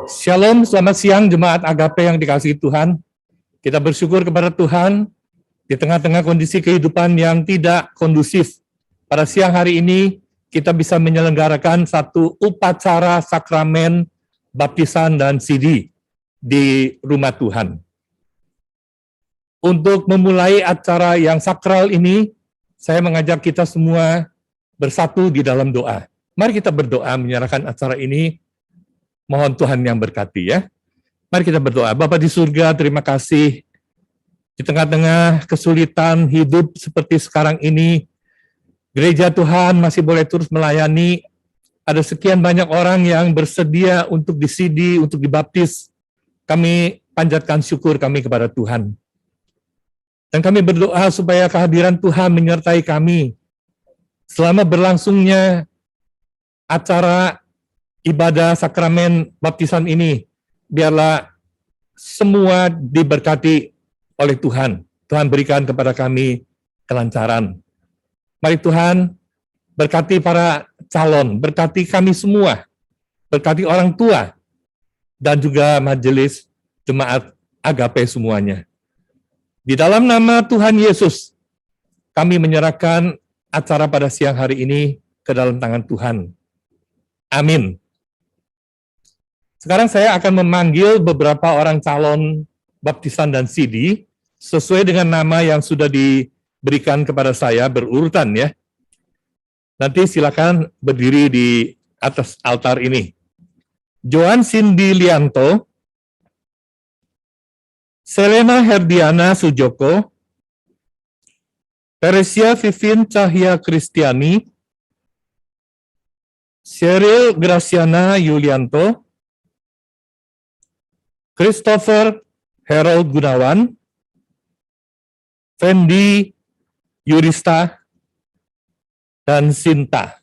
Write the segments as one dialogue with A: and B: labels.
A: Shalom, selamat siang Jemaat Agape yang dikasihi Tuhan. Kita bersyukur kepada Tuhan di tengah-tengah kondisi kehidupan yang tidak kondusif. Pada siang hari ini kita bisa menyelenggarakan satu upacara sakramen baptisan dan CD di rumah Tuhan. Untuk memulai acara yang sakral ini, saya mengajak kita semua bersatu di dalam doa. Mari kita berdoa menyerahkan acara ini. Mohon Tuhan yang berkati ya. Mari kita berdoa. Bapa di surga, terima kasih. Di tengah-tengah kesulitan hidup seperti sekarang ini, gereja Tuhan masih boleh terus melayani. Ada sekian banyak orang yang bersedia untuk disidi, untuk dibaptis. Kami panjatkan syukur kami kepada Tuhan. Dan kami berdoa supaya kehadiran Tuhan menyertai kami selama berlangsungnya acara ibadah sakramen baptisan ini. Biarlah semua diberkati oleh Tuhan. Tuhan berikan kepada kami kelancaran. Mari Tuhan berkati para calon, berkati kami semua, berkati orang tua, dan juga majelis jemaat Agape semuanya. Di dalam nama Tuhan Yesus, kami menyerahkan acara pada siang hari ini ke dalam tangan Tuhan. Amin. Sekarang saya akan memanggil beberapa orang calon baptisan dan CD sesuai dengan nama yang sudah diberikan kepada saya berurutan ya. Nanti silakan berdiri di atas altar ini. Joan Cindy Lianto, Selena Herdiana Sujoko, Teresia Vivin Cahya Kristiani, Sheryl Graciana Yulianto, Christopher Harold Gunawan, Fendi Yurista, dan Sinta.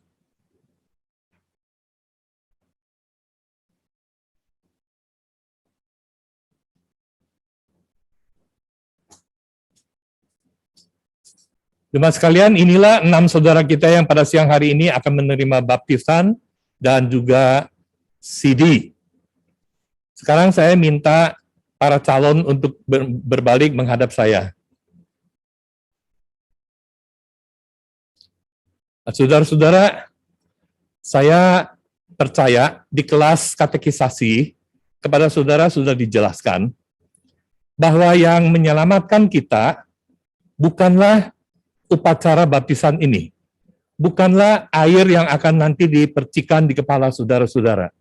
A: Jemaat sekalian, inilah 6 saudara kita yang pada siang hari ini akan menerima baptisan dan juga CD. Sekarang saya minta para calon untuk berbalik menghadap saya. Saudara-saudara, saya percaya di kelas katekisasi kepada saudara sudah dijelaskan bahwa yang menyelamatkan kita bukanlah upacara baptisan ini, bukanlah air yang akan nanti dipercikan di kepala saudara-saudara.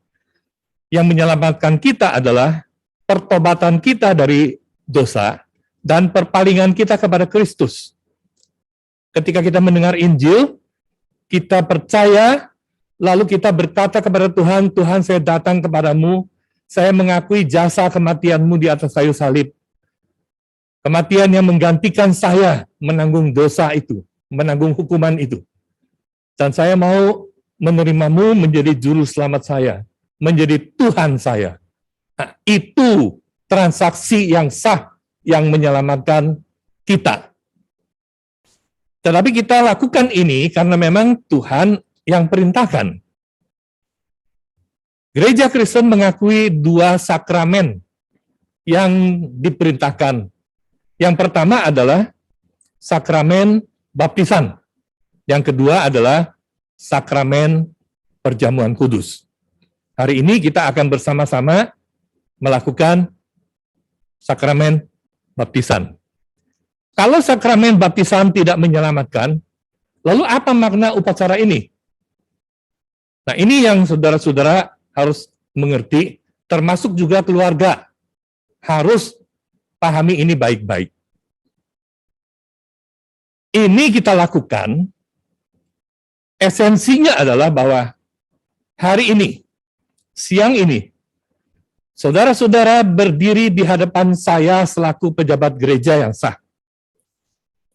A: Yang menyelamatkan kita adalah pertobatan kita dari dosa dan perpalingan kita kepada Kristus. Ketika kita mendengar Injil, kita percaya, lalu kita berkata kepada Tuhan, Tuhan saya datang kepadamu, saya mengakui jasa kematianmu di atas kayu salib. Kematian yang menggantikan saya menanggung dosa itu, menanggung hukuman itu. Dan saya mau menerimamu menjadi juru selamat saya, menjadi Tuhan saya. Nah, itu transaksi yang sah yang menyelamatkan kita. Tetapi kita lakukan ini karena memang Tuhan yang perintahkan. Gereja Kristen mengakui 2 sakramen yang diperintahkan. Yang pertama adalah sakramen baptisan. Yang kedua adalah sakramen perjamuan kudus. Hari ini kita akan bersama-sama melakukan sakramen baptisan. Kalau sakramen baptisan tidak menyelamatkan, lalu apa makna upacara ini? Nah, ini yang saudara-saudara harus mengerti, termasuk juga keluarga. Harus pahami ini baik-baik. Ini kita lakukan, esensinya adalah bahwa hari ini, siang ini, saudara-saudara berdiri di hadapan saya selaku pejabat gereja yang sah.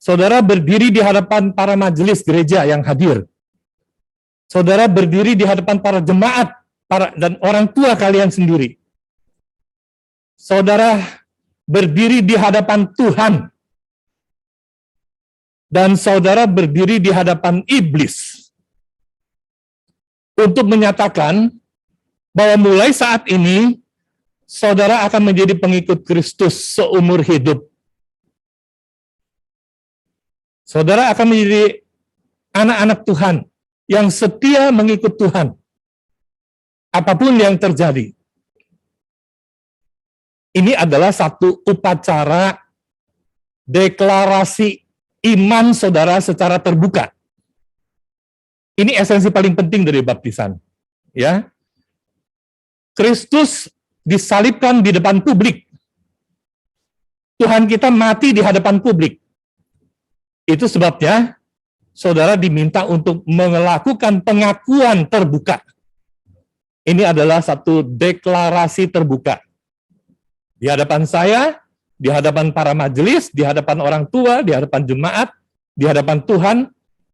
A: Saudara berdiri di hadapan para majelis gereja yang hadir. Saudara berdiri di hadapan para jemaat dan orang tua kalian sendiri. Saudara berdiri di hadapan Tuhan. Dan saudara berdiri di hadapan iblis. Untuk menyatakan bahwa mulai saat ini saudara akan menjadi pengikut Kristus seumur hidup. Saudara akan menjadi anak-anak Tuhan yang setia mengikut Tuhan. Apapun yang terjadi. Ini adalah satu upacara deklarasi iman saudara secara terbuka. Ini esensi paling penting dari baptisan. Ya. Kristus disalibkan di depan publik. Tuhan kita mati di hadapan publik. Itu sebabnya saudara diminta untuk melakukan pengakuan terbuka. Ini adalah satu deklarasi terbuka. Di hadapan saya, di hadapan para majelis, di hadapan orang tua, di hadapan jemaat, di hadapan Tuhan,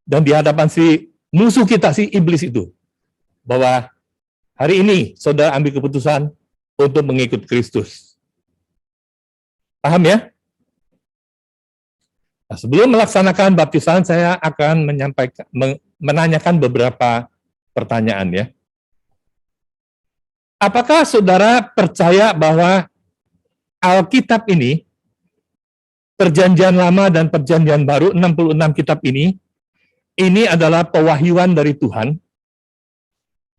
A: dan di hadapan si musuh kita, si iblis itu. Bahwa hari ini saudara ambil keputusan untuk mengikut Kristus. Paham ya? Nah, sebelum melaksanakan baptisan, saya akan menanyakan beberapa pertanyaan ya. Apakah saudara percaya bahwa Alkitab ini, Perjanjian Lama dan Perjanjian Baru, 66 kitab ini adalah pewahyuan dari Tuhan.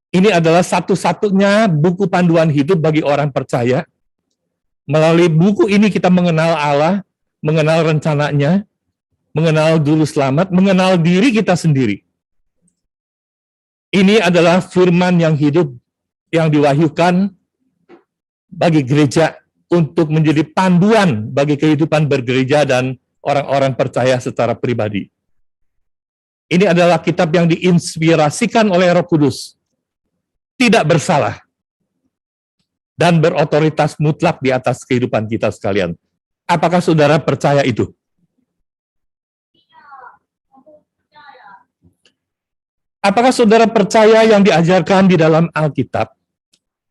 A: Ini adalah satu-satunya buku panduan hidup bagi orang percaya. Melalui buku ini kita mengenal Allah, mengenal rencananya, mengenal juru selamat, mengenal diri kita sendiri. Ini adalah firman yang hidup, yang diwahyukan bagi gereja untuk menjadi panduan bagi kehidupan bergereja dan orang-orang percaya secara pribadi. Ini adalah kitab yang diinspirasikan oleh Roh Kudus, tidak bersalah, dan berotoritas mutlak di atas kehidupan kita sekalian. Apakah saudara percaya itu? Apakah saudara percaya yang diajarkan di dalam Alkitab,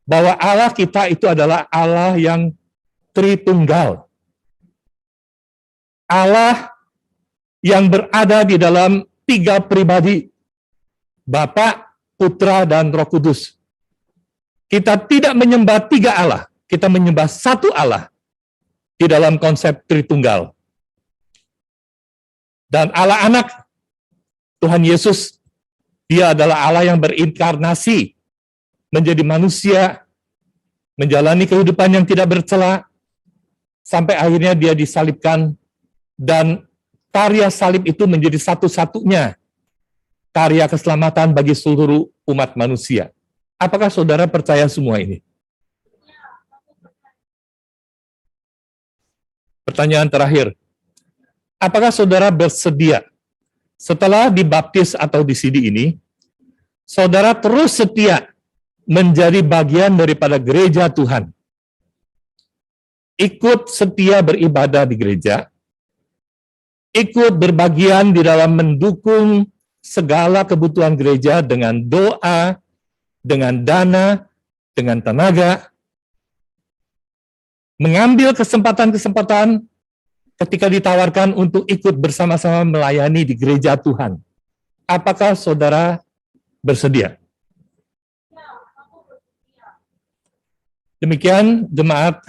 A: bahwa Allah kita itu adalah Allah yang Tritunggal. Allah yang berada di dalam 3 pribadi, Bapa, Putra, dan Roh Kudus. Kita tidak menyembah 3 Allah, kita menyembah 1 Allah di dalam konsep Tritunggal. Dan Allah Anak, Tuhan Yesus, Dia adalah Allah yang berinkarnasi, menjadi manusia, menjalani kehidupan yang tidak bercela, sampai akhirnya dia disalibkan, dan karya salib itu menjadi satu-satunya karya keselamatan bagi seluruh umat manusia. Apakah saudara percaya semua ini? Pertanyaan terakhir, apakah saudara bersedia setelah dibaptis atau disidi ini, saudara terus setia menjadi bagian daripada gereja Tuhan? Ikut setia beribadah di gereja, ikut berbagian di dalam mendukung segala kebutuhan gereja dengan doa, dengan dana, dengan tenaga, mengambil kesempatan-kesempatan ketika ditawarkan untuk ikut bersama-sama melayani di gereja Tuhan. Apakah saudara bersedia? Demikian jemaat,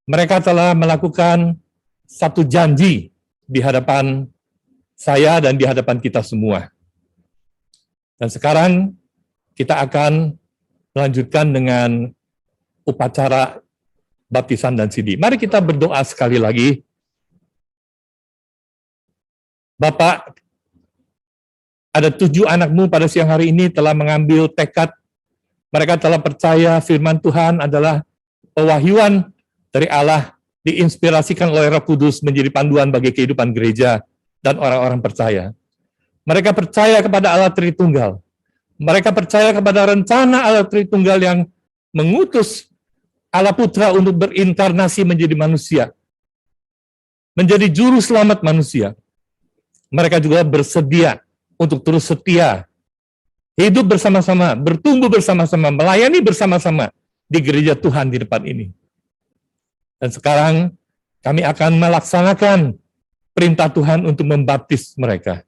A: mereka telah melakukan satu janji di hadapan saya dan di hadapan kita semua. Dan sekarang kita akan melanjutkan dengan upacara baptisan dan sidi. Mari kita berdoa sekali lagi. Bapak, ada 7 anakmu pada siang hari ini telah mengambil tekad. Mereka telah percaya firman Tuhan adalah pewahyuan dari Allah, diinspirasikan oleh Roh Kudus menjadi panduan bagi kehidupan gereja dan orang-orang percaya. Mereka percaya kepada Allah Tritunggal. Mereka percaya kepada rencana Allah Tritunggal yang mengutus Allah Putra untuk berinkarnasi menjadi manusia, menjadi juru selamat manusia. Mereka juga bersedia untuk terus setia, hidup bersama-sama, bertumbuh bersama-sama, melayani bersama-sama di gereja Tuhan di depan ini. Dan sekarang kami akan melaksanakan perintah Tuhan untuk membaptis mereka.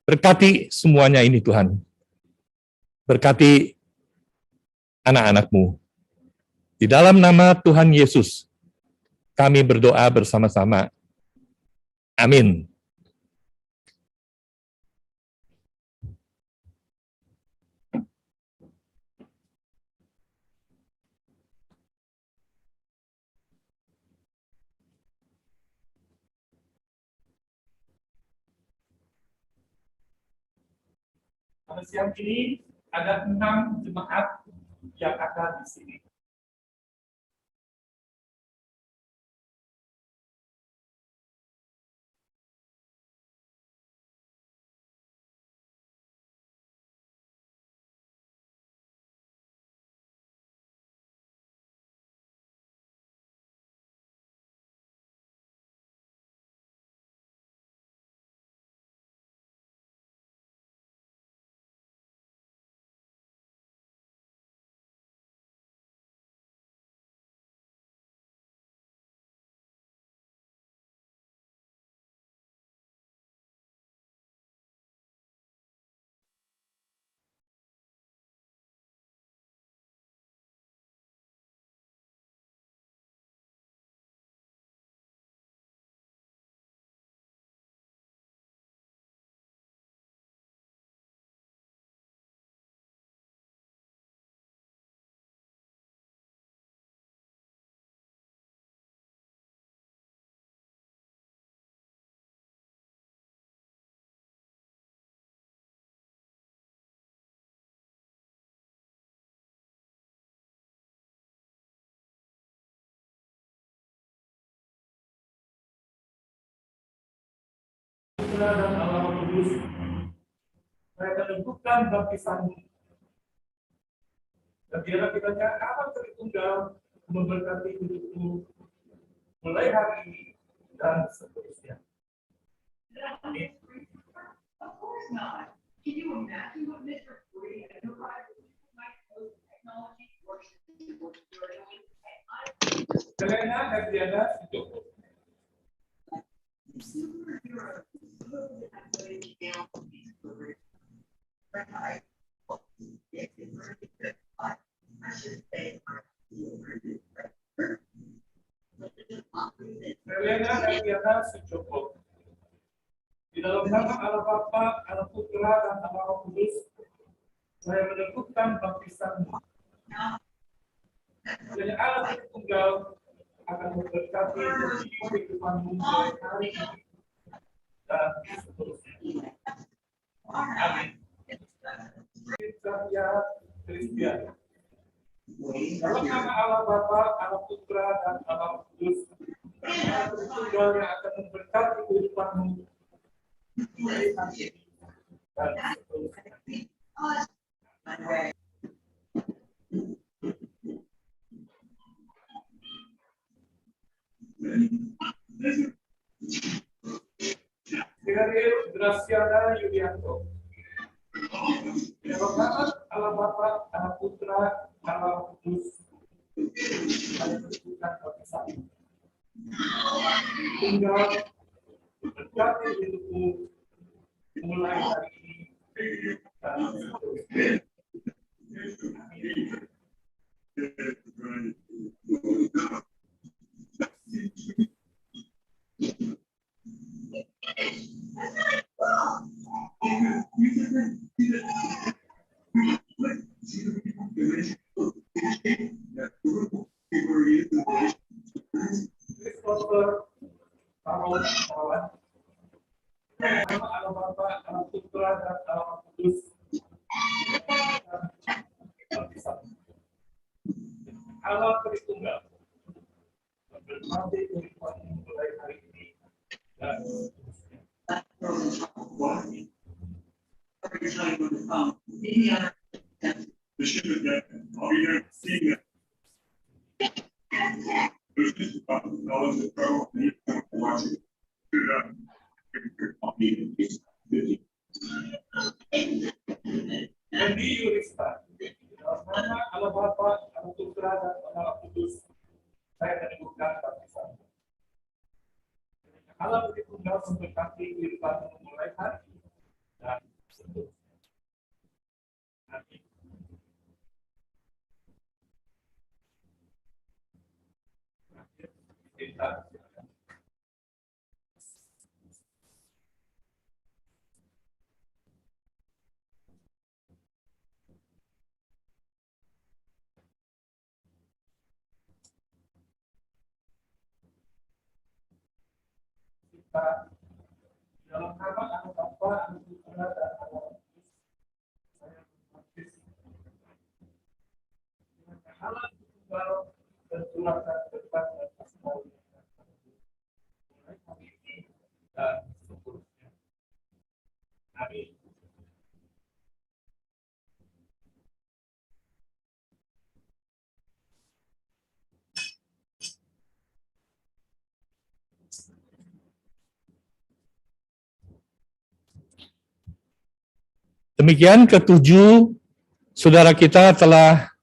A: Berkati semuanya ini Tuhan. Berkati anak-anak-Mu. Di dalam nama Tuhan Yesus, kami berdoa bersama-sama. Amin. Pada siang ini ada 6 jemaat yang ada di sini. Dan Allah Kudus, saya tentukan baptisanmu. Dan biarlah kiranya Allah Tritunggal memberkati hidupmu mulai hari ini dan seterusnya. Amin.
B: Of course not. Can you imagine what Mr. Free and the technology works doing?
A: Selena dan Diana cukup. Selena dan Diana cukup. Di dalam nama Allah Bapa, Allah Putra, dan Allah Roh Kudus, saya meneguhkan baptisanmu. Dan Allah Tritunggal akan memberkati kehidupanmu mulai hari ini dan seterusnya. Amin. Saya Kristian. Dalam nama Allah Bapa, Allah Putra, dan Allah Roh Kudus, Allah Tritunggal yang akan memberkati kehidupanmu mulai hari ini dan seterusnya. Dari Graciana Yulianto. Dalam nama Allah Bapa, Allah Putra, Allah Roh Kudus, saya berikan baptisanmu. Tunggal berkati hidupmu mulai hari ini dan seterusnya. Christopher Paul Pawan. Nama Allah Bapa, Allah Putra, dan Allah Roh Kudus. Allah Tritunggal memberkati kehidupanmu mulai hari ini dan seterusnya.
C: Every time on the phone, Indiana. The ship is dead. I'll be there seeing it. There's just $1,000 to throw and you can watch it. Do that. I'll be in case.
A: Hendy Yurista. Dalam nama Allah Bapa, Allah Putra, dan Allah Roh Kudus, saya meneguhkan baptisanmu. Allah Tritunggal memberkati kehidupanmu mulai hari ini dan seterusnya. Amin. Dalam nama anak Bapa, anak Putra, dan anak Roh Kudus, saya berbaptis dengan Allah tunggal dan Tuhan terdekat dan asal mulai hari ini dan seterusnya. Amin. Demikian ketujuh saudara kita telah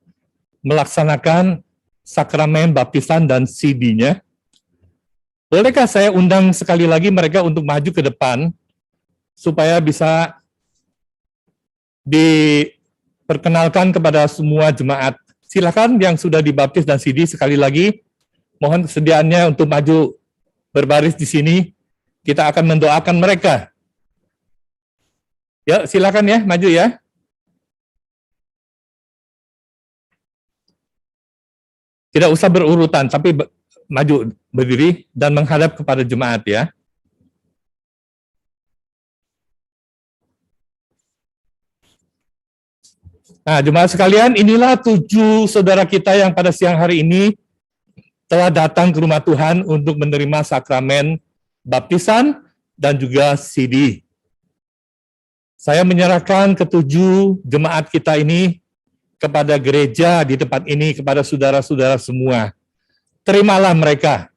A: melaksanakan sakramen baptisan dan CD-nya. Bolehkah saya undang sekali lagi mereka untuk maju ke depan supaya bisa diperkenalkan kepada semua jemaat. Silakan yang sudah dibaptis dan CD sekali lagi mohon kesediaannya untuk maju berbaris di sini. Kita akan mendoakan mereka. Ya, silakan ya, maju ya. Tidak usah berurutan, tapi maju berdiri dan menghadap kepada jemaat ya. Nah, jemaat sekalian, inilah 7 saudara kita yang pada siang hari ini telah datang ke rumah Tuhan untuk menerima sakramen baptisan dan juga CD. Saya menyerahkan ke-7 jemaat kita ini kepada gereja di tempat ini, kepada saudara-saudara semua. Terimalah mereka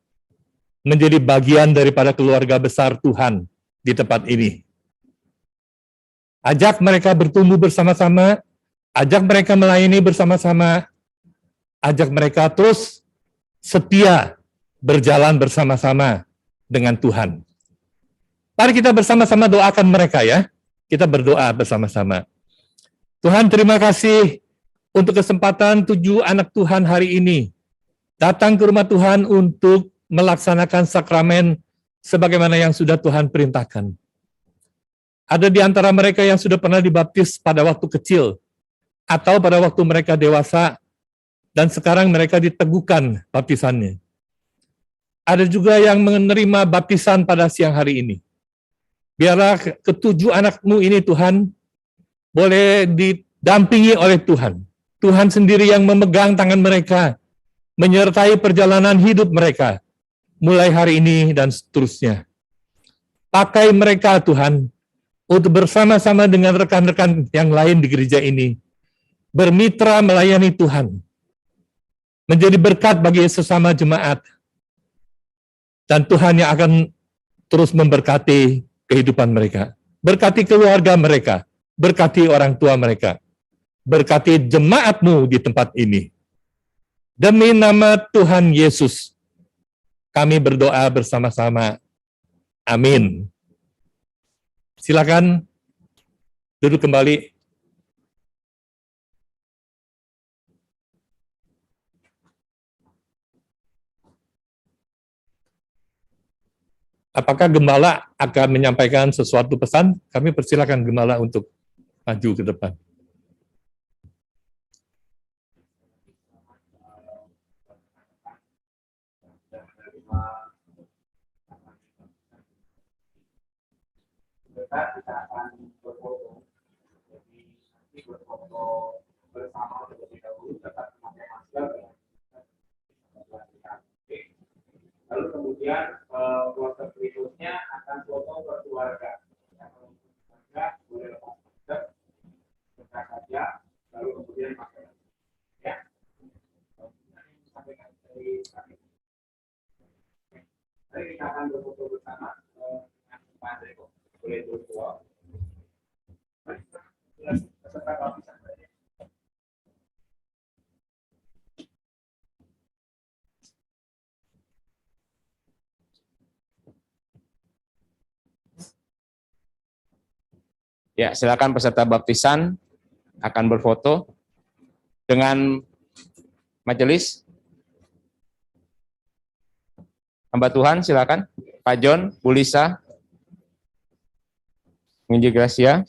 A: menjadi bagian daripada keluarga besar Tuhan di tempat ini. Ajak mereka bertumbuh bersama-sama, ajak mereka melayani bersama-sama, ajak mereka terus setia berjalan bersama-sama dengan Tuhan. Mari kita bersama-sama doakan mereka ya. Kita berdoa bersama-sama. Tuhan, terima kasih untuk kesempatan 7 anak Tuhan hari ini datang ke rumah Tuhan untuk melaksanakan sakramen sebagaimana yang sudah Tuhan perintahkan. Ada di antara mereka yang sudah pernah dibaptis pada waktu kecil atau pada waktu mereka dewasa dan sekarang mereka diteguhkan baptisannya. Ada juga yang menerima baptisan pada siang hari ini. Biarlah ke-7 anakmu ini Tuhan boleh didampingi oleh Tuhan. Tuhan sendiri yang memegang tangan mereka, menyertai perjalanan hidup mereka, mulai hari ini dan seterusnya. Pakai mereka Tuhan, untuk bersama-sama dengan rekan-rekan yang lain di gereja ini, bermitra melayani Tuhan, menjadi berkat bagi sesama jemaat, dan Tuhan yang akan terus memberkati kehidupan mereka, berkati keluarga mereka, berkati orang tua mereka, berkati jemaatmu di tempat ini. Demi nama Tuhan Yesus, kami berdoa bersama-sama. Amin. Silakan duduk kembali. Apakah gembala akan menyampaikan sesuatu pesan? Kami persilakan gembala untuk maju ke depan.
D: Kita akan berfoto, jadi nanti berfoto bersama terlebih dahulu, tetap memakai masker. Lalu kemudian proses berikutnya akan foto berkeluarga. Kalau keluarga boleh lepas masker, buka saja, lalu kemudian pakai. Ya, sampaikan dari kami. Jadi kita akan berfoto bersama dengan Pak Andreko. Boleh berdoa. Peserta baptisan. Ya, silakan peserta baptisan akan berfoto dengan majelis.
E: Hamba Tuhan, silakan. Pak John, Bu Lisa, Minji Gracia.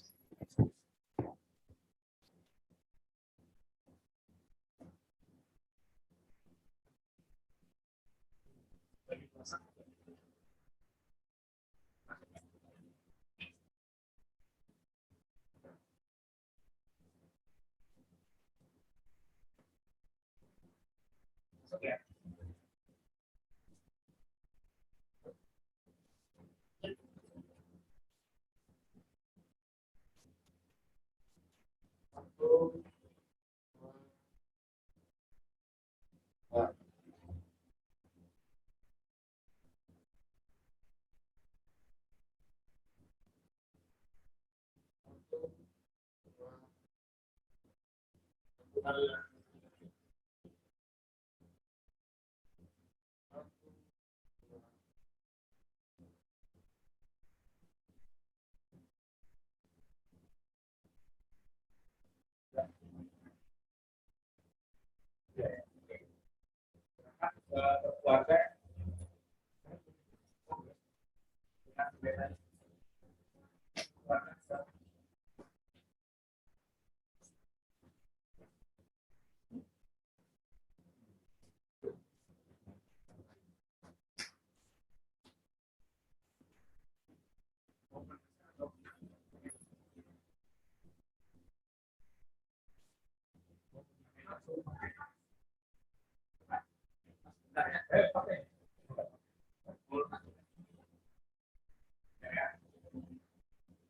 D: Keluarga yang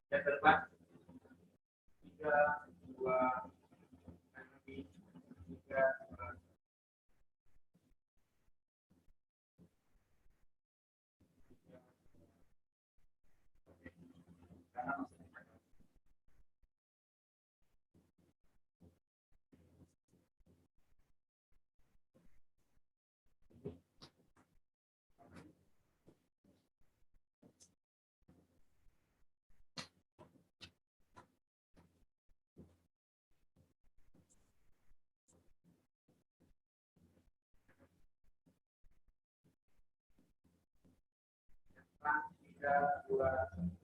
D: terdepan 3, 2, 1.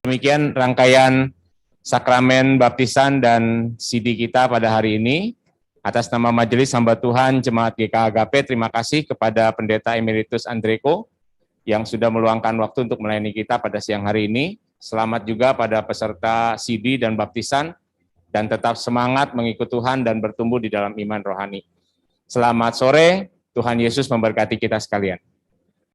E: Demikian rangkaian sakramen baptisan dan CD kita pada hari ini. Atas nama Majelis Hamba Tuhan Jemaat GK Agape, terima kasih kepada Pendeta Emeritus Andreko yang sudah meluangkan waktu untuk melayani kita pada siang hari ini. Selamat juga pada peserta CD dan baptisan, dan tetap semangat mengikut Tuhan dan bertumbuh di dalam iman rohani. Selamat sore, Tuhan Yesus memberkati kita sekalian.